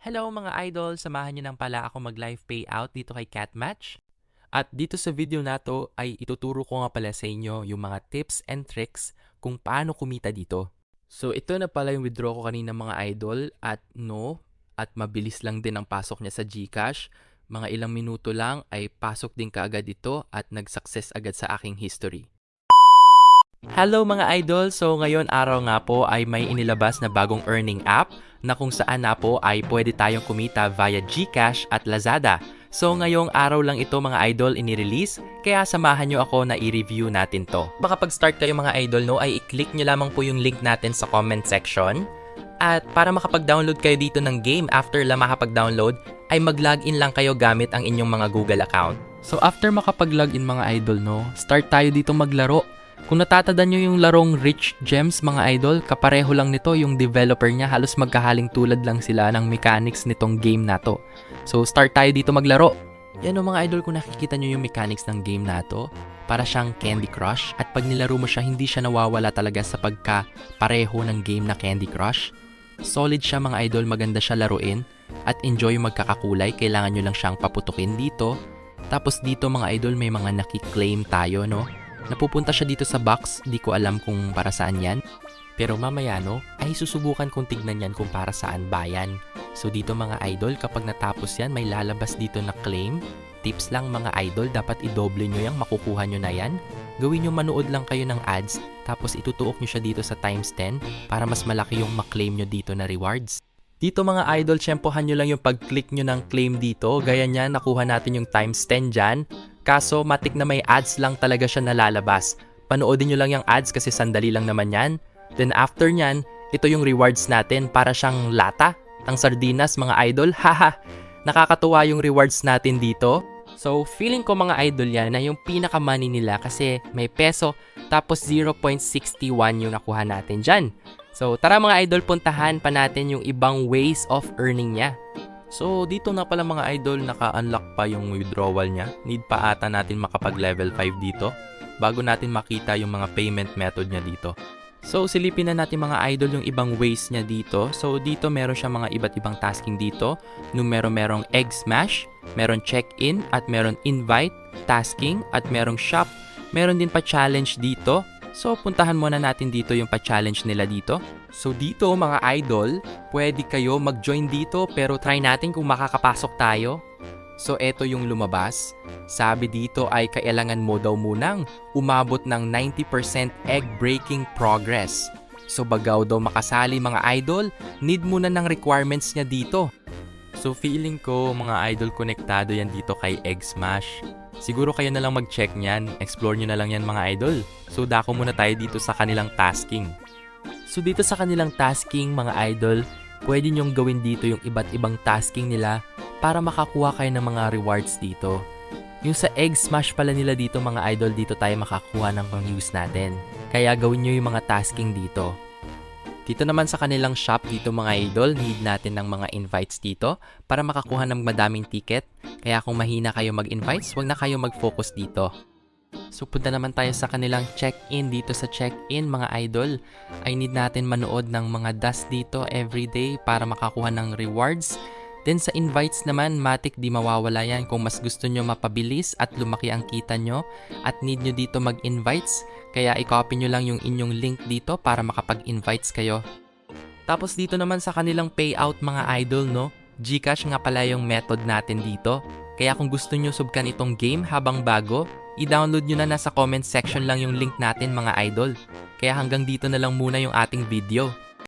Hello mga idol! Samahan niyo nang pala ako mag-live payout dito kay Catmatch. At dito sa video na to ay ituturo ko nga pala sa inyo yung mga tips and tricks kung paano kumita dito. So ito na pala yung withdraw ko kanina mga idol at mabilis lang din ang pasok niya sa GCash. Mga ilang minuto lang ay pasok din kaagad ito at nag-success agad sa aking history. Hello mga idol! So ngayon araw nga po ay may inilabas na bagong earning app na kung saan na po ay pwede tayong kumita via GCash at Lazada. So ngayong araw lang ito mga idol inirelease, kaya samahan nyo ako na i-review natin to. Makapag-start kayo mga idol ay i-click nyo lamang po yung link natin sa comment section. At para makapag-download kayo dito ng game after lang makapag-download, ay mag-login lang kayo gamit ang inyong mga Google account. So after makapag-login mga idol start tayo dito maglaro. Kung natatandaan nyo yung larong Rich Gems mga idol, kapareho lang nito yung developer niya, halos magkahaling tulad lang sila ng mechanics nitong game na to. So start tayo dito maglaro. Yan o mga idol, kung nakikita nyo yung mechanics ng game na to, para siyang Candy Crush at pag nilaro mo siya hindi siya nawawala talaga sa pagka-pareho ng game na Candy Crush. Solid siya mga idol, maganda siya laruin at enjoy yung magkakakulay, kailangan nyo lang siyang paputukin dito. Tapos dito mga idol may mga nakiklaim tayo Napupunta siya dito sa box, di ko alam kung para saan yan. Pero mamaya ay susubukan kong tignan yan kung para saan ba yan. So dito mga idol, kapag natapos yan, may lalabas dito na claim. Tips lang mga idol, dapat i-double nyo yan, makukuha nyo na yan. Gawin nyo manood lang kayo ng ads, tapos itutuok nyo siya dito sa times 10 para mas malaki yung maklaim nyo dito na rewards. Dito mga idol, tsempohan nyo lang yung pag-click nyo ng claim dito. Gaya niyan, nakuha natin yung times 10 dyan. Kaso, matik na may ads lang talaga siya nalalabas. Panoodin nyo lang yung ads kasi sandali lang naman yan. Then after nyan, ito yung rewards natin para siyang lata ng sardinas mga idol. Haha! Nakakatuwa yung rewards natin dito. So, feeling ko mga idol yan na yung pinaka-money nila kasi may peso tapos 0.61 yung nakuha natin dyan. So, tara mga idol, puntahan pa natin yung ibang ways of earning niya. So, dito na pala mga idol, naka-unlock pa yung withdrawal niya. Need pa ata natin makapag level 5 dito bago natin makita yung mga payment method niya dito. So, silipin na natin mga idol yung ibang ways niya dito. So, dito meron siya mga iba't ibang tasking dito. Merong egg smash, meron check-in, at meron invite, tasking, at merong shop. Meron din pa challenge dito. So, puntahan muna natin dito yung pa-challenge nila dito. So, dito mga idol, pwede kayo mag-join dito pero try natin kung makakapasok tayo. So, eto yung lumabas. Sabi dito ay kailangan mo daw munang umabot ng 90% egg breaking progress. So, bagaw daw makasali mga idol, need muna ng requirements niya dito. So, feeling ko mga idol konektado yan dito kay Egg Smash. Siguro kayo na lang mag-check niyan. Explore nyo na lang yan mga idol. So, dako muna tayo dito sa kanilang tasking. So, dito sa kanilang tasking mga idol, pwede nyong gawin dito yung iba't ibang tasking nila para makakuha kayo ng mga rewards dito. Yung sa Egg Smash pala nila dito mga idol, dito tayo makakuha ng pang-use natin. Kaya gawin nyo yung mga tasking dito. Dito naman sa kanilang shop dito mga idol, need natin ng mga invites dito para makakuha ng madaming ticket. Kaya kung mahina kayo mag-invites, wag na kayo mag-focus dito. So punta naman tayo sa kanilang check-in. Dito sa check-in mga idol, ay need natin manood ng mga dust dito everyday para makakuha ng rewards. Then sa invites naman, matik di mawawala yan kung mas gusto nyo mapabilis at lumaki ang kita nyo at need nyo dito mag-invites. Kaya i-copy nyo lang yung inyong link dito para makapag-invites kayo. Tapos dito naman sa kanilang payout mga idol GCash nga pala yung method natin dito. Kaya kung gusto nyo subkan itong game habang bago, i-download nyo na nasa comment section lang yung link natin mga idol. Kaya hanggang dito na lang muna yung ating video.